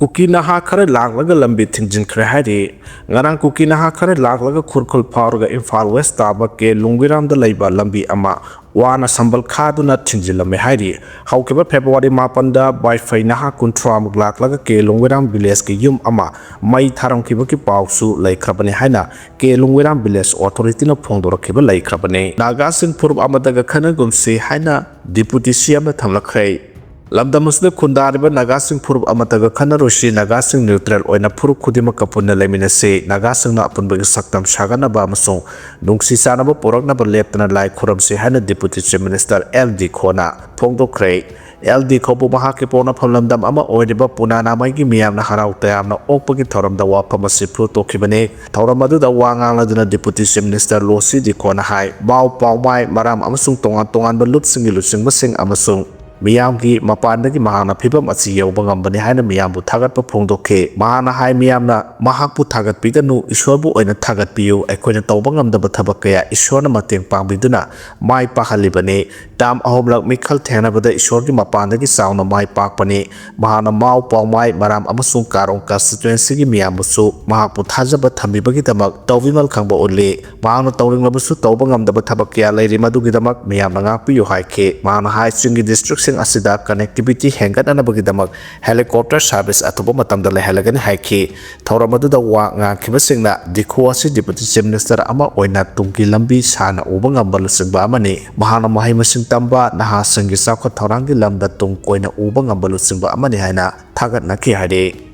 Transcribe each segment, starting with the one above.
Kuki naha khare laglaga lambi thingjin khre haidi ngarang Kuki naha khare laglaga khurkhul phawrga Imphal West taba ke Lungwiram da leiba lambi ama wana sambal khaduna thingjilame haidi haukiba February 8 da Wi-Fi naha kunthra muk laklaga ke Lungwiram village ke yum ama mai tharam kiba ki pausu laikhrabani haina ke Lungwiram village authority na phongdora kiba laikhrabani naga singpur amadaga khana gumsi haina deputy CM na thamlakhai lamdamusne khundariba nagasing phurup amataga khana roshi nagasing neutral oina phurup khudima kapuna leminase nagasing na apunbagi saktam shagana ba amasung nungsi sanaba porakna ba leptana lai khuramse hana deputy chief minister LD khona phongdokhrei LD khobu mahake pona phamlamdam ama oidiba punana mai gi miyamna harau tayamna okpagi thoramda wa phamasi phru tokhibane thoramadu da wangala duna deputy chief minister losi di khona hai mau pawmai maram amasung tongan ba lutsingi lutsing basing amasung miyamgi mapandagi mahana phibam achi yawbangam bani haina miyambu thagatpa phongdokhe mahana hai miyamna mahakpu thagatpiganu ishorbu oina thagatpiyu aikoina tawbangamdaba thabak kaya ishorna mateng pangbiduna mai pahalibane tam ahomlak mikhal thenabada ishorgi mapandagi sauna mai pakpani mahana mau pawmai maram amasung karong constituency gi miyambusu mahakpu thajaba thambibagi damak tawbimal khangba onle mahana tawringlabusu tawbangamdaba thabak kaya leiri madugi damak miyamna ngakpiyu haike mahana hai chingi district asida connectivity hengat anabagi damak helicopter service atuba matamda lehalagani haiki thauramadu da wa nga khibasingna dikhuasi deputy chief minister ama oina tungki lambi sana ubanga balusingba amani mahana mahai masing tamba naha sangi sakha thaurangi lamda tung koina ubanga balusingba amani haina thagat nakhi hade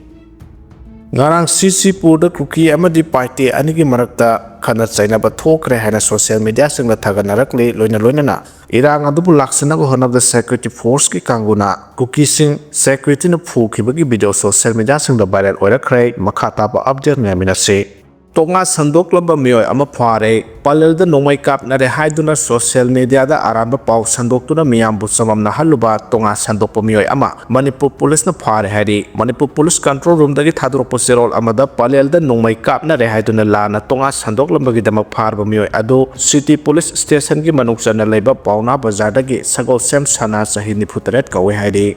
ngarang CC Purda Kuki amadi party anigi marakta khana chaina ba thokre haina social media singla thaganarakli loina irang adubu laksana ko honab the security force ki kanguna Kuki sing security na phukibagi video social media singla viral oirakre makhata ba update ngamina se tonga sandok lamba mioi ama phare palel da nomai kap na re haiduna social media da aramba pau sandok tuna miyam bu samamna haluba tonga sandok pa mioi ama Manipur police na phare hari Manipur police control room da gi thadro poserol amada palel da nomai kap na re haiduna la na tonga sandok lamba gi damak phar ba mioi ado city police station gi manuk chana leiba pauna bazar da gi sagol sem sana sahi nifutret kawe hari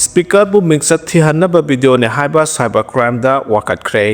speaker bu mingsat thi hanna ba video ne haiba cyber crime da wakat khrei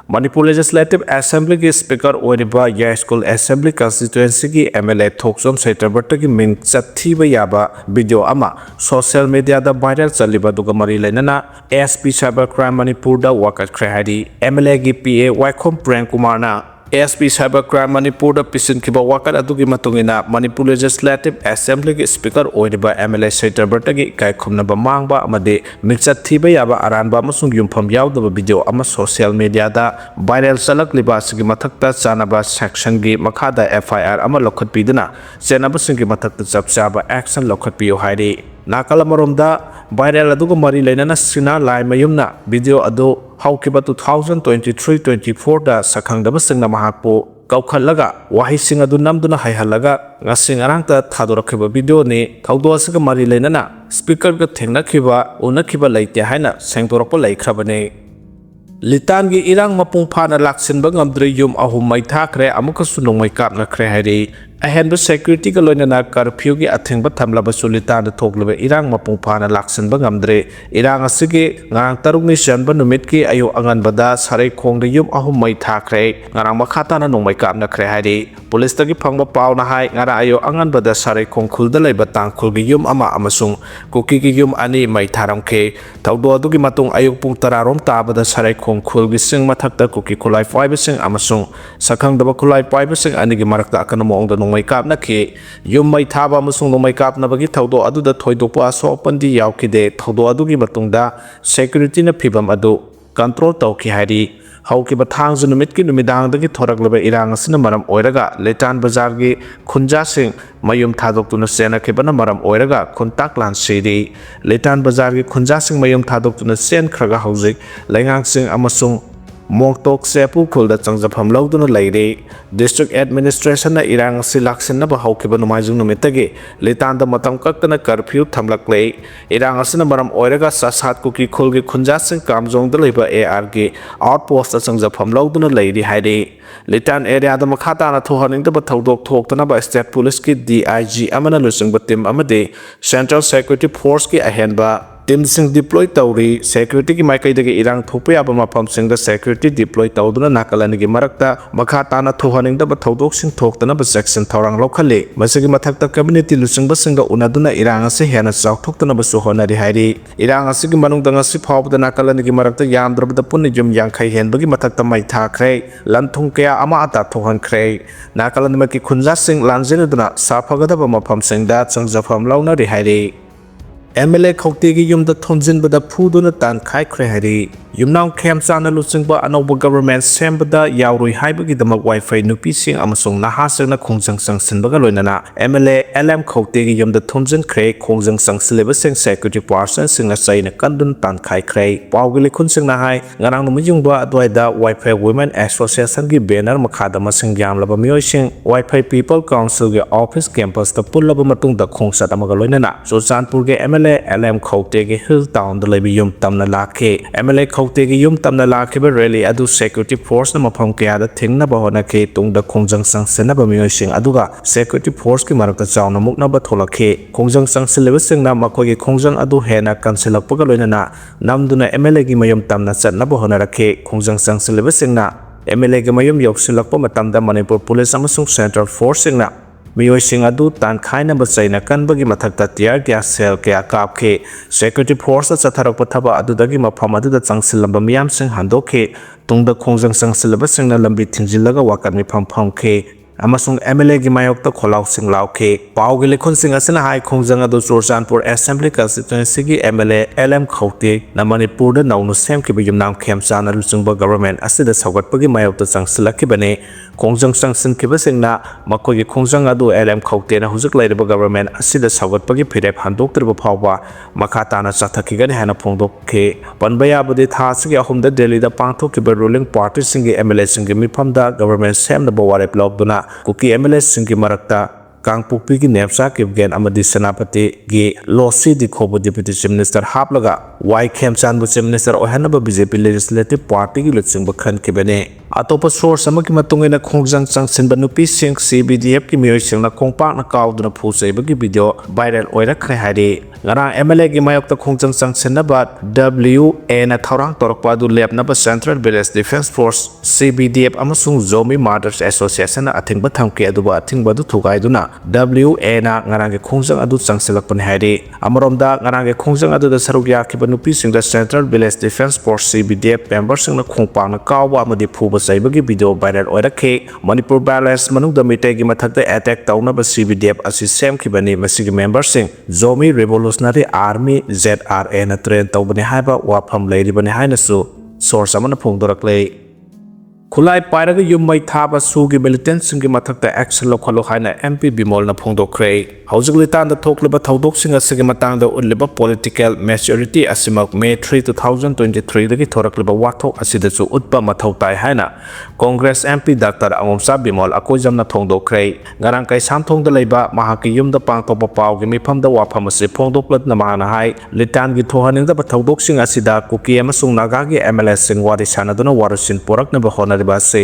Manipur Legislative Assembly की speaker ओरिबा या school assembly constituency की MLA थोकसोम सेटरबर्ट की Ming चत्थी याबा video अमा social media दा viral चलिबा दुगा मरी लेना SP cyber crime Manipur दा वाकत खरेहादी MLA की PA वाइखोम प्रेम कुमार ना SP Cyber Crime Manipur da pisin kiba wakat adugi matungina Manipur Legislative Assembly ki speaker oiriba MLA Senator Bertagi kai khumna ba mangba amade mixat thiba yaba aranba amasung yumpham yaudaba video ama social media da viral salak liba sigi mathakta chanaba section gi makhada FIR ama lokhat piduna chenaba singi mathakta chapchaba action lokhat piyo hairi nakala maromda viral aduga mari leinana Sina lai mayumna video adu haukiba 2023-24 da sakhangdaba singna mahakpo kaukhallaga wahi sing adu namduna haihalaga ngasing arangta thadorakhiba video ni thaudo asga mari leinana speaker ga thengna unakhiba leite haina sengtorokpa laikhrabane Litan gi irang mapung phana laksinba ngamdre yum ahum mai thakre amukasu nongmai kapna khre hairi ahenba security ga loinana curfew gi athengba thamlaba sulitan thoklaba irang mapung phana laksinba ngamdre irang asigi ngarang tarukni chanba numit ki ayo anganbada sarai khongde yum ahum mai thakre ngarang makhata na nongmai kapna khre hairi police tagi phangba pawna hai ngara ayo anganbada sarai khongkhulda leiba tangkhul gi yum ama amasung Kuki gi yum ani mai tharamkhe thaudo adugi matung ayuk pung tararom tabada sarai khul gi sing mathakta Kuki khulai fiber sing amasung sakhang daba khulai fiber sing ani gi marakta akana mong da nongmai kap na ke yum mai thaba amasung nongmai kap na bagi thaudo adu da thoidokpa so pandi yaukide thaudo adu gi matungda security na phibam adu control tawki hari hauki ba thang ju numit ki numidang da gi thoraklaba irang asina maram oiraga Litan bazar gi khunja sing mayum thadok tuna sena khibana maram oiraga khuntak lan sidi Litan bazar gi khunja sing mayum thadok tuna sen khraga haujik laingang sing amasung Moktok sepu khulda changjapam lawduna leire district administration na irang silaksin na ba haukiba numaijung numitagi Litan da matam kaktana curfew thamlaklei irang asina maram oiraga sasat Kuki khulgi khunja sing kamjong da leiba AR gi outpost changjapam lawduna leire hairi Litan area da makhata na thohaning da ba thodok thoktana ba state police ki DIG amana lusing ba team amade central security force ki ahenba टीमसिंग deploy तौरी security की माइकैदगी इरांग थोपे याबा मफमसिंगदा security deploy तौदुना नाकालनगी मरक्ता मखा ताना थोहनिंगदबा थौदोकसिंग थोक्तनबा section थौरांग लौखल्ले मसिगी मथक्ता community लुचिंगबसिंगगा उनादुना इरांग असे हेना चाउथोक्तनबसु होनारि हाइरि इरांग असिगी मनुंगदा ngasi फावबदा नाकालनगी मरक्ता यामद्रबदा पुन्नि जुम यांखै हेनबगी मथक्ता मै थाख्रे लनथुंग कया अमा अता थोहनख्रे नाकालनमकी खुंजासिंग लांजेनदुना साफगदबा मफमसिंगदा चंगजफम लौनारि हाइरि MLA खौतेगी युमदा थोंजिनबदा फुदुना तानखाइख्रे हाइरि युमनाव खेमचाना लुचिंगबा अनौबा गवर्नमेंट सेमबदा यावरुइ हाइबगिदमक वाइफाइ नुपिसिंग अमसुंग नाहासंगना खोंजंग संगसिनबगा लोइनाना MLA LM खौतेगी युमदा थोंजिनख्रे खोंजंग संगसिलेबसिंग सिक्योरिटी पर्सनसिंगना चाइना कंदुन तानखाइख्रे पावगी लिखुनसिंगना हाइ ngarang numiyungba adwaida wifi women association gi banner makhada masing yamlaba miyoising wifi people council gi office campus ta pullaba matung da khongsat amaga loinana Suchanpur ge MLA LM Khote ge hill town da lebi yum tamna lakhe MLA Khote ge yum tamna lakhe ba rally adu security force na mafam kya da thingna ba hona ke tung da khongjang sang sena ba miyoising aduga security force ki marakta chawna mukna ba tholakhe khongjang sang sileba singna makoi ge khongjang adu hena kansilak pa ga loinana namduna MLA gi mayum tamna chatna ba hona rakhe khongjang sang sileba singna MLA ge mayum yoksilakpa matamda Manipur police amasung central force singna मियोइसिंग अदु तानखाइना बचाइना कनबगी मथक्ता tier gas cell कया कापखे security force चथरक पथबा अदुदगी मफम अदुदा चंगसिलंबा मियामसिंग हंदोखे तुंगदा खोंजंग चंगसिलबसिंगना लंबी थिंजिलगा वाकन मिफम फमखे अमसुंग MLA की मायोक्ता खोलाउसिंग लाउखे पावगी लिखुनसिंग असना high खोंजंग अदु Churachandpur assembly constituency की MLA LM खौते न Manipur the नौनु सेमखिबा Yumnam खेमचाना लुचिंगबा government असिदा सौगटपगी मायोक्ता चंगसिलखिबने खोंजंग संगसिनखिबसिंगना मखोगी खोंजंग अदु LM खौते न हुजुक लैरबा गवर्नमेंट असिदा सौगटपगी फिरेप हंदोक्तरबा फावबा मखा ताना चथखिगने हाना फोंदोखे पनबयाबदि थासगी अहुमदा दिल्ली दा पांथोखिबा रूलिंग पार्टी सिंगी MLA सिंगी मिफमदा गवर्नमेंट सेमनबा वारेप लौदुना Kuki MLA सिंगी मरक्ता कांगपुपी की नेपसा किबगेन अमदी सेनापति गी लोसी दिखोबो डिप्टी चीफ मिनिस्टर हापलगा वाई खेमचानबु चीफ मिनिस्टर ओहनबा बीजेपी लेजिस्लेटिव पार्टी की लुचिंग बखन किबने अतोप सोर्स अमकी मतुंगेना खोंगजंग चंगसिनबा नुपी सिंग CBDF की मियोइसिंगना खोंगपाकना काउदुना फुसैबगी वीडियो वायरल ओइरखै हारि ngara MLA की मायोक्ता खोंगजंग चंगसिनबा WA ना थौरांग तोरकपा अदु लेपनबा central village defence force CBDF अमसुंग जोमी मर्डर्स एसोसिएशन अथिंगबा थमके अदुबा अथिंगबा दु थुगाइदुना WA ना ngara के खोंगजंग अदु चंगसिलकपने हारि अमरोमदा ngara के खोंगजंग अदु द सरुक याखिबा नुपी सिंगदा central village defence force CBDF member सिंगना खोंगपाकना कावबा अमदि फुबा सैबगी वीडियो वायरल ओइरखे मणिपुर बैलेंस मनुंगदा मिटेगी मथक्ता अटैक तौनबा CBDF असि सेमखिबनी मसिगी मेंबर सिंग जोमी रिवोल्यूशनरी आर्मी ZRA ना ट्रेन तौबने हाइबा वाफम लैरिबने हाइनसु सोर्स अमना फोंदोरकले खुलाई पायरग युम थाब सूगी मिलिटेंट सिंगी मथक्ता एक्शन लौखलो हाइना MP Bimol ना फोंदोख्रे हौजिक लितान द थोक्लिबा थौदोकसिंग असिगी मतांगदा उल्लिबा पॉलिटिकल मैच्योरिटी असिमक May 3, 2023 दगी थोरक्लिबा वाथोक असिदसु उत्पा मथौ ताइ हाइना कांग्रेस MP डॉक्टर अंगोमसा Bimol अकोइजमना फोंदोख्रे ngarang kai samthong da leiba mahaki yum da pangtokpa pawgi mifam da wafam ase phongdoklat na mahana hai litan gi thohaning da bathodok sing asida Kuki amasung naga gi MLA sing wari sanaduna warusin porak na bahona riba se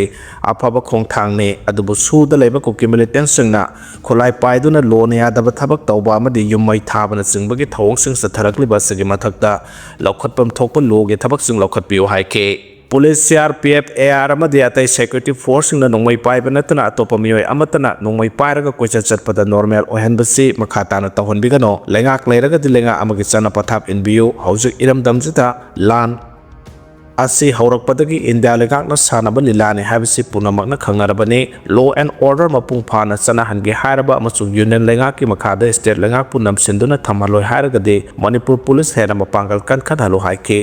afaba khongthang ne adubu su da leiba Kuki militant sing na khulai paiduna lone ya da bathabak tawba amadi yummai thabana singbagi thawong sing satharakli ba se gi mathakta lokhatpam thokpa loge thabak sing lokhat piu hai ke Police CRPF AR amadi atai security force na nongmai paiba natana atopa mioi amatana nongmai pairaga koicha chatpada normal ohenbasi makhata na tahon bigano lengak leiraga dilenga amagi chana pathap inbiu hojik iram damjita lan asi haurakpadagi India legakna sanaba lilani habisi punamakna khangarabani law and order mapung phana chana hangi hairaba amasung union lengaki makhada state lengak punam sinduna thamaloi hairagade Manipur police hera mapangal kan khadalo haike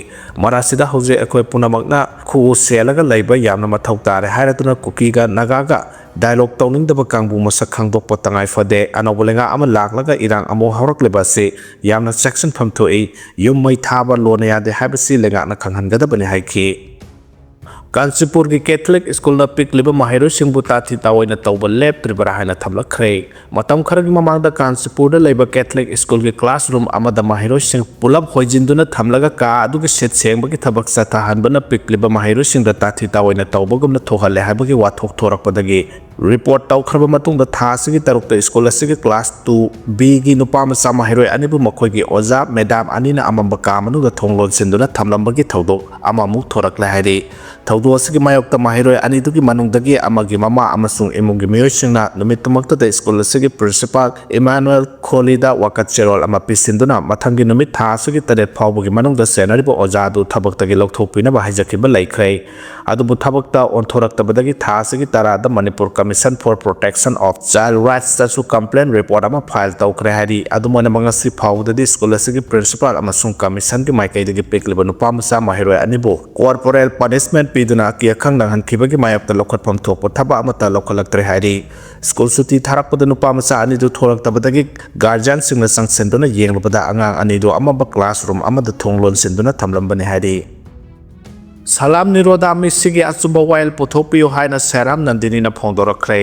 marasida hoje ekoi punamakna khu selaga leiba yamna mathau tare hairatuna Kuki ga naga ga dialogue tawning daba kangbu masak khangdok patangai fade anobolenga ama laklaga irang amo haurakliba se yamna section phamthoi yummai thaba lonaya de habisi lenga na khanghangadaba bani haike Kanchipur की Catholic school ना पिकलिबा माहिरो सिंबु ताथि तावैना तौबा लेप त्रिबरा हाइना थमलखरे मतम खरगी ममांगदा कांचीपुर दा लेबा Catholic school की classroom अमदा माहिरो सिंग पुलब होइजिंदुना थमलगा का अदुगे set सेंबगी थबक सथा हनबना पिकलिबा माहिरो सिंग दा ताथि तावैना तौबगुमना थोहले हाबगी वाथोक थोरकपदगी report taukraba matungda tha asigi tarukta school asigi class 2B gi nupa macha mahiroi anibu makhoi gi oja madam anina amamba ka manuda thonglon sinduna thamlambagi thodok amamu thorakla hairi thaudo asigi mayokta mahiroi anidugi manungdagi amagi mama amasung emungi miyoisingna numittumakta da school asigi principal Emmanuel Kholida wakat cherol ama pisinduna mathangi numit tha asigi taret phawbugi manungda senaribo oja du thabaktagi lokthopina ba haijakiba laikhrai adubu thabakta onthoraktabadagi tha asigi tarada Manipur Commission for Protection of Child Rights tasu complaint report ama file tawkre hari adumona mangasi phawdadi school asigi principal amasung commission gi maikaidagi pekliba nupa macha mahiroi anibo corporal punishment piduna ki akhang nanghan khibagi mayapta lokhatpham thokpo thaba amata lokhalaktre hari school suti tharakpada nupa macha anidu thoraktabadagi guardian singna sangsenduna yenglubada angang anidu amaba classroom amada thonglon sinduna thamlambani hari Salam niroda misigi achuba wail pothopiyo haina seram nandini na phongdorakre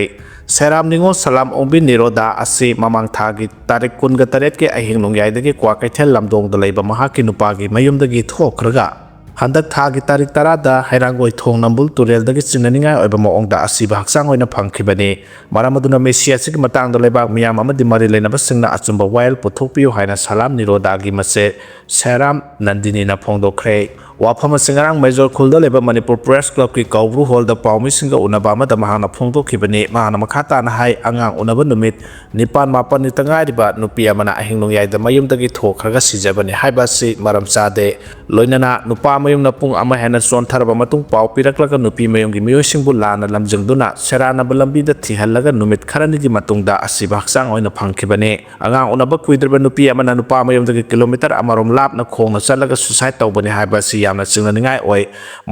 seram ningo salam ombi niroda asi mamang thagi tarik kunga taret ke ahing nongyai kwa kaithel lamdong da leiba mahaki nupagi mayumdagi thokraga handak thagi tarik tarada hairangoi thong nambul turel dagi chinaningai oiba maongda asiba haksang oina phangkhibani maramaduna mesia sigi matang da leiba miyam amadi mari leinaba singna achumba wail pothopiyo haina salam niroda gi mase seram nandini na phongdokre Wafama singarang major khulda leba Manipur Press Club ki Kaubru Hall da Paumi singa unaba amada mahana phongdo khibani mahana makhata na hai angang unaba numit nipan mapan ni tangai riba nupi amana ahinglung yai da mayum dagi thokraga sijabani haiba si maram chade loinana nupa mayum na pung ama hena son tharba matung pau piraklaga nupi mayum gi miyosing bu lana lamjungduna serana balambi da thihallaga numit kharani gi matungda asiba haksang oina phangkhibani angang unaba kuidrba nupi amana nupa mayum dagi kilometer amarom lap na khongna chalaga suicide tawbani haiba si yamna chingnaningai oi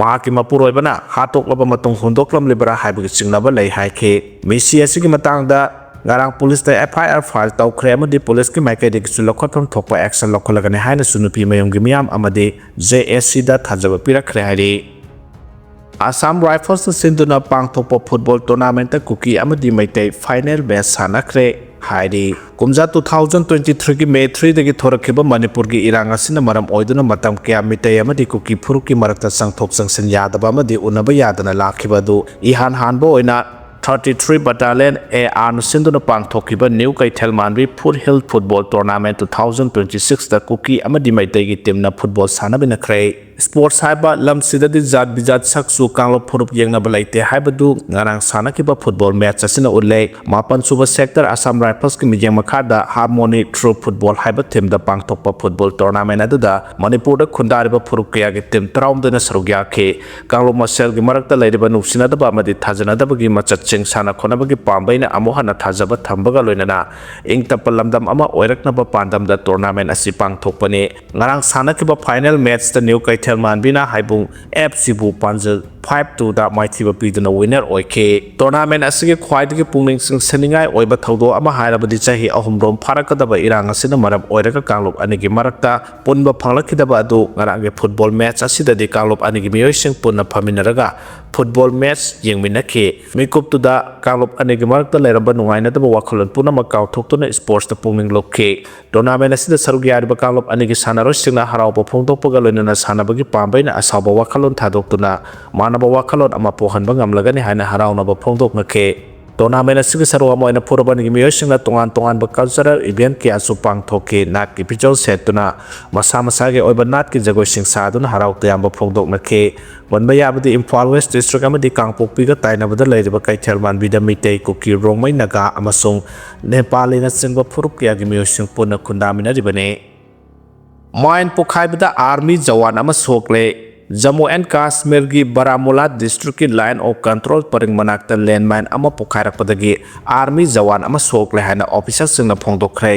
mahaki mapuroi bana hatoklaba matung hundoklam libra haibagi chingnaba lei haike misi asigi matangda ngarang police da FIR file tawkhre amadi police ki maikai de kisu lokhatham thokpa action lokholagani haina sunupi mayum gi miyam amadi JSC da thajaba pirakhre hari Assam Rifles sinduna pangthokpa football tournament Kuki amadi maitai final match sanakre Haidi kumja 2023 ki May 3 dagi thorakhiba Manipur gi irang asina maram oiduna matam kya mitai amadi Kuki phuruki marakta sangthok sangsen yadaba amadi unaba yadana lakhiba du ihan hanbo oina 33 Battalion AR nusinduna pangthokhiba New Kaithel Manbi Foothill Football Tournament 2026 da Kuki amadi maitai gi team na football sanabina khrei sports haiba lam sidadi jat bijat saksu kanglo phurup yengna balaite haibadu ngarang sanakiba football match asina ulle mapan suba sector Assam Rifles ki mijeng makhada Harmony True Football haiba team da pangthokpa football tournament aduda Manipur da khundariba phurup kya gi team traumdana sarugya ke kanglo masel gi marakta leiriba nupsina da amadi thajana da bagi machat ching sana khona bagi pambaina amohana thajaba thambaga loinana ing tapalamdam ama oirakna ba pandam da tournament asi pangthokpani ngarang sanakiba final match da New Kaithel Manbina haibung FC bu panjal 5-2 da maithiba piduna winner oike tournament asigi khwaidagi pungning sing seningai oiba thaudo ama hairabadi chahi ahumrom pharakadaba irang asina maram oiraka kanglop anigi marakta punba phanglakidaba adu ngarange football match asidadi kanglop anigi miyoising punna phaminaraga football match yengminake mikuptuda kanglop anigi marakta leraba nungainadaba wakholon punama kauthokuna sports da pungning lokke tournament asida sarug yariba kanglop anigi sanaroi singna harauba phongtokpaga loinana sanabagi pambaina asaba wakhalon thadoktuna manaba wakhalon ama pohanba ngamlagani haina haraunaba phongdoknake tournament asigi sarwa moina purabani miyosingna tongan ba cultural event ki asu pangthoke nat ki pijol setuna masa masage oiba nat ki jagoi sing saduna harau tayamba phongdoknake bonba yabadi Imphal West district amadi Kangpokpi ga tainabada leiriba Kaithel Manbi da Mitei Kuki Rongmai Naga amasung Nepali na singba phurup kya gi miyosing punna khundamina ribane Main pokhaibada army jawan ama sokle Jammu and Kashmir gi Baramulla district ki line of control paring manakta landmine ama pokhairakpadagi army jawan ama sokle haina officer singna phongdokhrei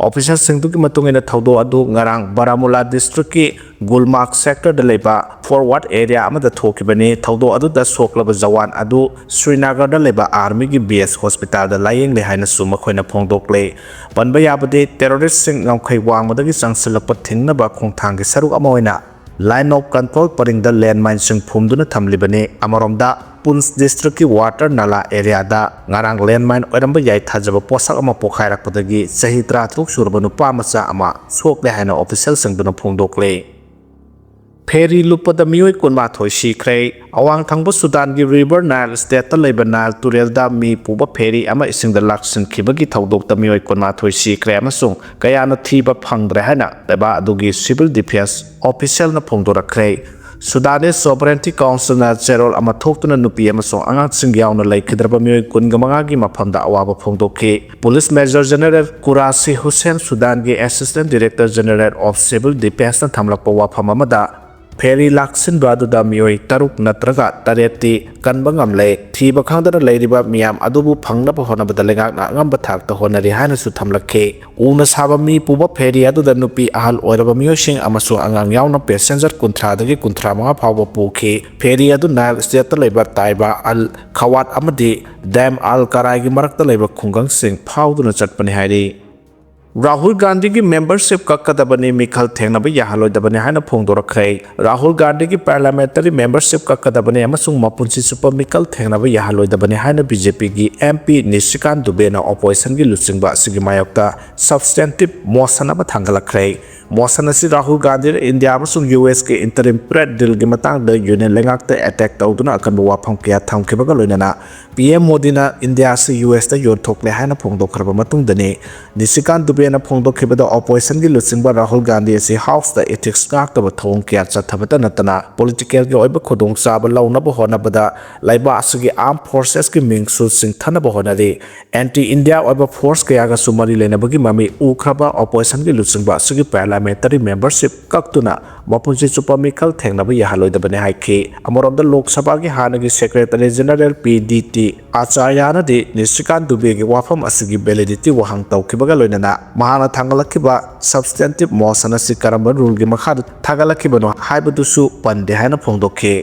officer singdu ki matungina thaudo adu ngarang Baramulla district ki Gulmarg sector da leba forward area ama da thokibani thaudo adu da soklaba jawan adu Srinagar da leba army gi base hospital da layeng le haina suma khoina phongdokle panba yabade terrorist sing ngamkhai wangmadagi sangsilakpa thingnaba khongthang gi saruk ama oina line of control paring the landmine sing phumduna thamlibani amaromda Punch district ki water nala area da ngarang landmine oiramba yai thajaba posak ama pokhairakpadagi sahi 33 surba nupa macha ama sokle haina official singduna phongdokle Pheri लुपद मियोई कुनमाथोई सिखरे अवांग थंगबो Sudan की river Nile state लेब Nile तुरेलदा मी पुबा फेरी अमा इसिंग the लाक्सन खिबगी थौदोक मियोई कुनमाथोई सिखरे अमसुंग कयाना थीबा फंगद्रे हाना लेबा अदुगी civil defence official न फोंदोरखरे सुदानिस sovereignty council ना जेरोल अमा थोक्तुना नुपी अमसुंग आंगांसिंग यावना लेखिद्रबा मियोई कुनगमंगागी मफमदा अवाबा फोंदोके police major general Kurasi Hussain Sudan की assistant director general of civil defence न थमलकपा वाफम अमदा फेरी लाक्सिन बादुदा मियोई तरुक नत्रगा तरेती कनबंगमले थीबा खांदना लेरिबा मियाम अदुबु फंगनबा होनबदा लेगाकना अंगंबा थाकता होनरी हायनासु थमलखे उना साबा मी पुबा फेरी अदुदा नुपी अहल ओइरबा मियोइसिंग अमसु अंगांग यावना पैसेंजर कुंथ्रादगी कुंथ्रामंगा फावबा पुखे फेरी अदु नाइल स्टेट लेबा ताइबा अल खवात अमदी डैम अल कराईगी मरक्ता लेबा खुंगंगसिंग फावदुना चटपने हायरी राहुल गांधी की मेंबरशिप कक्कदबनी मिखल थेंगनब याहलोइदबनी हायना फोंदोरखै राहुल गांधी की पार्लियामेंटरी मेंबरशिप कक्कदबनी अमसुंग मपुंसी सुप मिखल थेंगनब याहलोइदबनी हायना बीजेपी की एमपी निशिकांत दुबेना ऑपोजिशन की लुचिंगबा असिगी मायोक्ता सब्सटेंटिव मोशन अमा थांगलखै मोशन असी राहुल गांधी इंडिया अमसुंग यूएस के इंटरिम ट्रेड डील की मतंग यूनियन लेंगाक्ता अटैक तौदुना अकनबा वाफम कया थमखिबगा लोइनना पीएम मोदी ना इंडिया से यूएस ता योनथोकले हायना फोंदोखरबा मतुंगदनी निशिकांत दुबेना फोंदोखिबदा ऑपोजिशन की लुचिंगबा राहुल गांधी असी हाउस दा एथिक्स गाक्तबा थोंग कया चथबता नतना पॉलिटिकल के ओइबा खुदोंग चाबा लौनबा होनबदा लाइबा असिगी आर्म फोर्सेस की मिंगसु सिंथनबा honorary anti India ओइबा force कयागा सुमरी लेनबगी mummy उखरबा opposition की लुचिंगबा असिगी पार्लियामेंटरी मेंबरशिप कक्तुना मपुंसी चुपा मिखल थेंगनबा याहलोइदबने हाइखि अमरोमदा लोकसभा की हानगी secretary general PDT आचार्यनादि Nishikant Dubey की वाफम असिगी वैलिडिटी वहांग तौखिबगा लोइनना महाना थांगलखिबा सब्सटेंटिव मोशन असि करम रूल की मखाद थागलखिबनो हाइबदुसु पंदे हायना फोंदोखे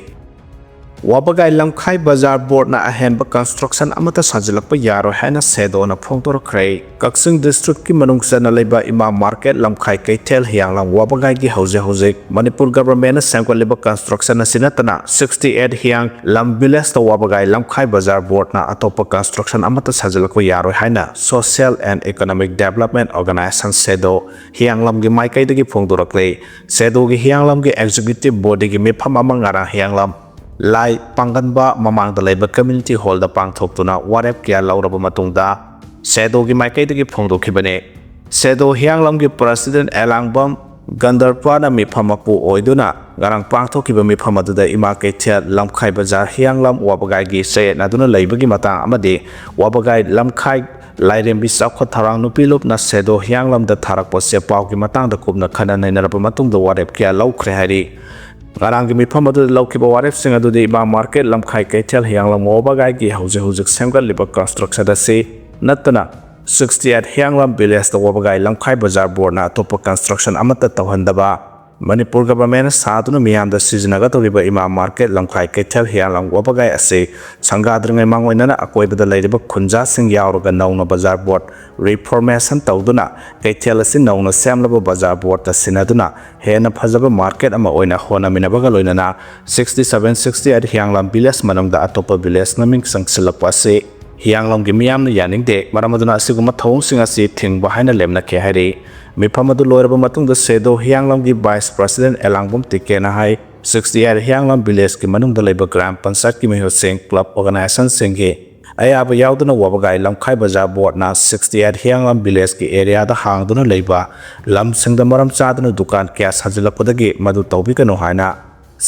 वाबगाई लमखाई बाजार बोर्ड ना अहम कंस्ट्रक्शन अमता साजिलकपा यारो हैना सेदोना फोंदोरखरै कक्सिंग डिस्ट्रिक्ट की मनुंगसना लेबा इमा मार्केट लमखाई कैथेल हियांगलाम वाबगाई की हौजे मणिपुर गवर्नमेंट सेंगलिबा कंस्ट्रक्शन असिनतना 68 हियांग लम विलेज तो वाबगाई लमखाई बाजार बोर्ड ना अतोप कंस्ट्रक्शन अमता साजिलकपा यारो हैना social and economic development organisation SEDO Hiyanglam की माइकैदगी फोंदोरखलै सेदो की हियांगलाम की एग्जीक्यूटिव बॉडी की मिफम अमंगारा हियांगलाम लाई पांगनबा ममांगदा लेबा कम्युनिटी हॉल दा पांगथोक्तुना वारेप क्या लौरबा मतुंगदा सेदो की माइकैदगी फोंदोखिबने सेदो हियांगलाम की प्रेसिडेंट एलांगबम गंदरपाना मिफमपु ओइदुना garang pangthoki ba mifam aduda ima keithia lamkhai bazar hianglam wabagai gi se naduna leibagi mata amadi wabagai lamkhai lairembi sakho tharang nupilup na sedo hianglam da tharak pose pau ki matang da kubna khana nainaraba matung da warep kya laukhre hari garang gi mifam adu laukiba warep sing adu de ba market lamkhai keithia hianglam wabagai gi hauze hauzik semgal liba construction da se natna 68 hianglam village da wabagai lamkhai bazar board na top construction amata tawhandaba Manipur government साधुन मियाम द सिजनगा तोरिबा इमा market लंखाई Kaithal हियालंग वबगाई असे संगाद्रंगै मांगोइनना अकोइबदा लैरिबा खुंजा सिंग यावरगा नौना बाजार board reformation तौदुना Kaithal असे नौना सेमलबा बाजार बोर्ड ता सिनादुना हेना फजबा मार्केट अमा ओइना होनामिनबगा लोइनना 6768 हियांगलाम विलेज मनंगदा अतोपा विलेज नमिंग संगसिलकपा से हियांगलाम गी मियामना यानिंगदे मरमदुना असिगुमा थौंगसिंग असे थिंगबा हाइना लेमना के हाइरे मिफम अदु लोरबा मतुंग द सेदो हियांगलाम की वाइस प्रेसिडेंट एलांगबम टिकेना हाई 68 हियांगलाम विलेज की मनुंग द लेबा ग्राम पंचायत की मेहोसेंग क्लब ऑर्गेनाइजेशन सेंगे अयाब याउदुना वबगाई लमखाई बाजार बोर्ड ना 68 हियांगलाम विलेज की एरिया दा हांगदुना लेबा लम सिंग द मरम चादुना दुकान क्या साजिलकपदगी मदु तौबिकनो हाइना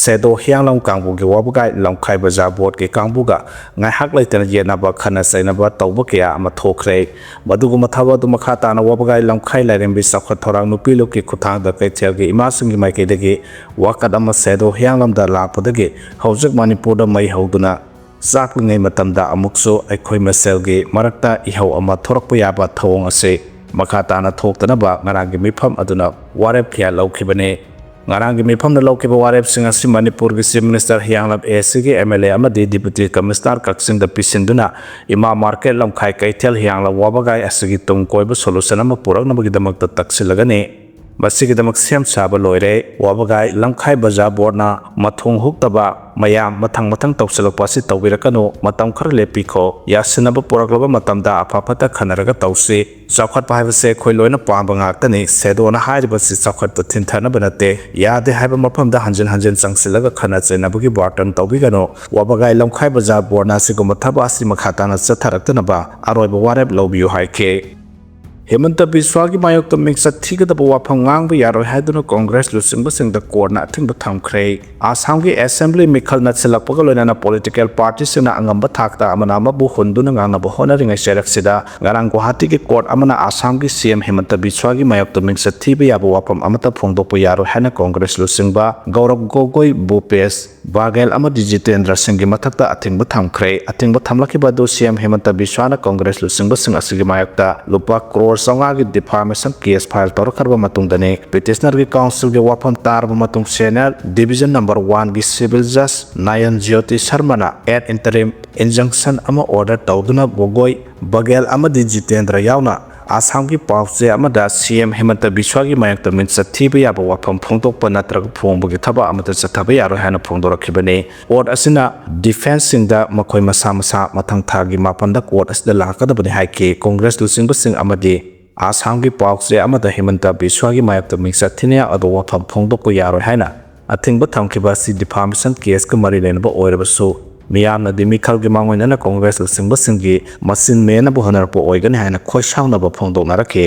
सेदो हियांगलाम कांगबु के वबगाई लमखाई बाजार बोर्ड के कांगबुगा ngaihak laitana yenaba khana sainaba tawba kya ama thokre madugu mathawa du makha tana wabgai lamkhai lairembi sakha thorang nupilo ki khuthang da kaithel ge imasungi maike dege wakat ama sedo hianglam da lakpodage hojak manipur da mai hoduna saklingai matamda amukso aikhoi masel ge marakta ihau ama thorakpa yaba thawong ase makha tana thoktana ba ngarang ge mifam aduna warep kya laukhibane ngarang gi mifam na loke warep singa si manipur gi chief minister hianglap ac gi mla amadi deputy commissioner kaksing da pisinduna ima market lamkhai kaithel hiangla wabagai asigi tum koiba solution ama purak na bagi damak ta taksilagane ꯃꯁꯤꯒꯤꯗꯃꯛ ꯁꯦꯝ ꯁꯥꯕ ꯂꯣꯏꯔꯦ ꯋꯥꯕꯒꯥꯏ ꯂꯝꯈꯥꯏ ꯕꯖꯥꯔ ꯕꯣꯔꯗꯅ ꯃꯊꯣꯡ ꯍꯨꯛꯇꯕ ꯃꯌꯥꯝ ꯃꯊꯪ ꯇꯧꯁꯤꯜꯂꯛꯄ ꯑꯁꯤ ꯇꯧꯕꯤꯔꯛꯀꯅꯨ ꯃꯇꯝ ꯈꯔ ꯂꯦꯞꯄꯤꯈꯣ ꯌꯥꯁꯤꯟꯅꯕ ꯄꯨꯔꯛꯂꯕ ꯃꯇꯝꯗ ꯑꯐ ꯐꯠꯇ ꯈꯟꯅꯔꯒ ꯇꯧꯁꯤ ꯆꯥꯎꯈꯠꯄ ꯍꯥꯏꯕꯁꯦ ꯑꯩꯈꯣꯏ ꯂꯣꯏꯅ ꯄꯥꯝꯕ ꯉꯥꯛꯇꯅꯤ ꯁꯦꯗꯣꯅ ꯍꯥꯏꯔꯤꯕꯁꯤ ꯆꯥꯎꯈꯠꯄ ꯊꯤꯟꯊꯅꯕ ꯅꯠꯇꯦ ꯌꯥꯗꯦ ꯍꯥꯏꯕ ꯃꯐꯝꯗ ꯍꯟꯖꯤꯟ ꯆꯪꯁꯤꯜꯂꯒ ꯈꯟꯅ ꯆꯩꯅꯕꯒꯤ ꯕꯥꯔꯇꯟ ꯇꯧꯕꯤꯒꯅꯨ ꯋꯥꯕꯒꯥꯏ ꯂꯝꯈꯥꯏ ꯕꯖꯥꯔ ꯕꯣꯔꯗꯅ ꯑꯁꯤꯒꯨꯝꯕ ꯊꯕꯛ ꯑꯁꯤ ꯃꯈꯥ ꯇꯥꯅ ꯆꯠꯊꯔꯛꯇꯅꯕ ꯑꯔꯣꯏꯕ ꯋꯥꯔꯦꯞ ꯂꯧꯕꯤꯌꯨ ꯍꯥꯏꯈꯤ ꯍꯦꯃꯟꯇ ꯕꯤꯁ꯭ꯋꯥꯒꯤ ꯃꯥꯌꯣꯛꯇ ꯃꯤꯡꯆꯠ ꯊꯤꯒꯗꯕ ꯋꯥꯐꯝ ꯉꯥꯡꯕ ꯌꯥꯔꯣꯏ ꯍꯥꯏꯗꯨꯅ ꯀꯣꯡꯒ꯭ꯔꯦꯁ ꯂꯨꯆꯤꯡꯕꯁꯤꯡꯗ ꯀꯣꯔꯠꯅ ꯑꯊꯤꯡꯕ ꯊꯝꯈ꯭ꯔꯦ ꯑꯁꯥꯝꯒꯤ ꯑꯦꯁꯦꯝꯕ꯭ꯂꯤ ꯃꯤꯈꯜ ꯅꯛꯁꯤꯜꯂꯛꯄꯒ ꯂꯣꯏꯅꯅ ꯄꯣꯂꯤꯇꯤꯀꯦꯜ ꯄꯥꯔꯇꯤꯁꯤꯡꯅ ꯑꯉꯝꯕ ꯊꯥꯛꯇ ꯑꯃꯅ ꯑꯃꯕꯨ ꯍꯨꯟꯗꯨꯅ ꯉꯥꯡꯅꯕ ꯍꯣꯠꯅꯔꯤꯉꯩ ꯆꯩꯔꯛꯁꯤꯗ ꯉꯔꯥꯡ ꯒꯨꯋꯥꯍꯥꯇꯤꯒꯤ ꯀꯣꯔꯠ ꯑꯃꯅ ꯑꯁꯥꯝꯒꯤ ꯁꯤꯑꯦꯝ ꯍꯦꯃꯟꯇ ꯕꯤꯁ꯭ꯋꯥꯒꯤ ꯃꯥꯌꯣꯛꯇ ꯃꯤꯡꯆꯠ ꯊꯤꯕ ꯌꯥꯕ ꯋꯥꯐꯝ ꯑꯃꯠꯇ ꯐꯣꯡꯗꯣꯛꯄ ꯌꯥꯔꯣꯏ ꯍꯥꯏꯅ ꯀꯣꯡꯒ꯭ꯔꯦꯁ ꯂꯨꯆꯤꯡꯕ ꯒꯧꯔꯕ ꯒꯣꯒꯣꯏ ꯕꯨꯄꯦꯁ ꯕꯥꯘꯦꯜ ꯑꯃꯗꯤ ꯖꯤꯇꯦꯟꯗ꯭ꯔ ꯁꯤꯡꯒꯤ ꯃꯊꯛꯇ ꯑꯊꯤꯡꯕ ꯊꯝꯈ꯭ꯔꯦ ꯑꯊꯤꯡꯕ ꯊꯝꯂꯛꯈꯤꯕ ꯑꯗꯨ ꯁꯤꯑꯦꯝ ꯍꯦꯃꯟꯇ ꯕꯤꯁ꯭ꯋꯥꯅ ꯀꯣꯡꯒ꯭ꯔꯦꯁ ꯂꯨꯆꯤꯡꯕꯁꯤꯡ ꯑꯁꯤꯒꯤ ꯃꯥꯌꯣꯛꯇ ꯂꯨꯄꯥ ꯀ꯭ꯔꯣꯔ 500ꯒꯤ ꯗꯤꯐꯥꯃꯦꯁꯟ ꯀꯦꯁ ꯐꯥꯏꯜ ꯇꯧꯔꯛꯈ꯭ꯔꯕ ꯃꯇꯨꯡꯗꯅꯤ ꯄꯤꯇꯤꯁꯅꯔꯒꯤ ꯀꯥꯎꯟꯁꯤꯜꯒꯤ ꯋꯥꯐꯝ ꯇꯥꯔꯕ ꯃꯇꯨꯡ ꯁꯦꯅꯤꯌꯔ ꯗꯤꯕꯤꯖꯟ ꯅꯝꯕꯔ 1ꯒꯤ ꯁꯤꯚꯤꯜ ꯖꯁ ꯅꯥꯌꯟ ꯖ꯭ꯌꯣꯇꯤ ꯁꯔꯃꯅ ꯑꯦꯠ ꯏꯟꯇꯔꯤꯝ ꯏꯟꯖꯪꯁꯟ ꯑꯃ ꯑꯣꯔꯗꯔ ꯇꯧꯗꯨꯅ ꯒꯣꯒꯣꯏ ꯕꯘꯦꯜ ꯑꯃꯗꯤ ꯖꯤꯇꯦꯟꯗ꯭ꯔ ꯌꯥꯎꯅ ꯑꯁꯥꯝꯒꯤ ꯄꯥꯎꯆꯦ ꯑꯃꯗ ꯁꯤꯑꯦꯝ ꯍꯦꯃꯟꯇ ꯕꯤꯁ꯭ꯋꯥꯒꯤ ꯃꯥꯌꯣꯛꯇ ꯃꯤꯡꯆꯠ ꯊꯤꯕ ꯌꯥꯕ ꯋꯥꯐꯝ ꯐꯣꯡꯗꯣꯛꯄ ꯅꯠꯇ꯭ꯔꯒ ꯐꯣꯡꯕꯒꯤ ꯊꯕꯛ ꯑꯃꯠꯇ ꯆꯠꯊꯕ ꯌꯥꯔꯣꯏ ꯍꯥꯏꯅ ꯐꯣꯡꯗꯣꯔꯛꯈꯤꯕꯅꯤ ꯀꯣꯔꯠ ꯑꯁꯤꯅ ꯗꯤꯐꯦꯟꯁꯁꯤꯡꯗ ꯃꯈꯣꯏ ꯃꯁꯥ ꯃꯊꯪ ꯊꯥꯒꯤ 7ꯗ ꯀꯣꯔꯠ ꯑꯁꯤꯗ ꯂꯥꯛꯀꯗꯕꯅꯤ ꯍꯥꯏꯈꯤ ꯀꯣꯡꯒ꯭ꯔꯦꯁ ꯂꯨꯆꯤꯡꯕꯁꯤꯡ ꯑꯃꯗꯤ ꯑꯁꯥꯝꯒꯤ ꯄꯥꯎꯆꯦ ꯑꯃꯗ ꯍꯦꯃꯟꯇ ꯕꯤꯁ꯭ꯋꯥꯒꯤ ꯃꯥꯌꯣꯛꯇ ꯃꯤꯡꯆꯠ ꯊꯤꯅ ꯌꯥꯕ ꯋꯥꯐꯝ ꯐꯣꯡꯗꯣꯛꯄ ꯌꯥꯔꯣꯏ ꯍꯥꯏꯅ ꯑꯊꯤꯡꯕ ꯊꯝꯈꯤꯕ ꯑꯁꯤ ꯗꯤꯐꯥꯃꯦꯁꯟ ꯀꯦꯁꯀ ꯃꯔꯤ ꯂꯩꯅꯕ ꯑꯣꯏꯔꯕꯁꯨ ꯃꯤꯌꯥꯝꯅꯗꯤ ꯃꯤꯈꯜꯒꯤ ꯃꯥꯡꯑꯣꯏꯅꯅ ꯀꯣꯡꯒ꯭ꯔꯦꯁ ꯂꯨꯆꯤꯡꯕꯁꯤꯡꯒꯤ ꯃꯆꯤꯟ ꯃꯦꯟꯅꯕ ꯍꯣꯠꯅꯔꯛꯄ ꯑꯣꯏꯒꯅꯤ ꯍꯥꯏꯅ ꯈꯣꯏꯁꯥꯎꯅꯕ ꯐꯣꯡꯗꯣꯛꯅꯔꯛꯈꯤ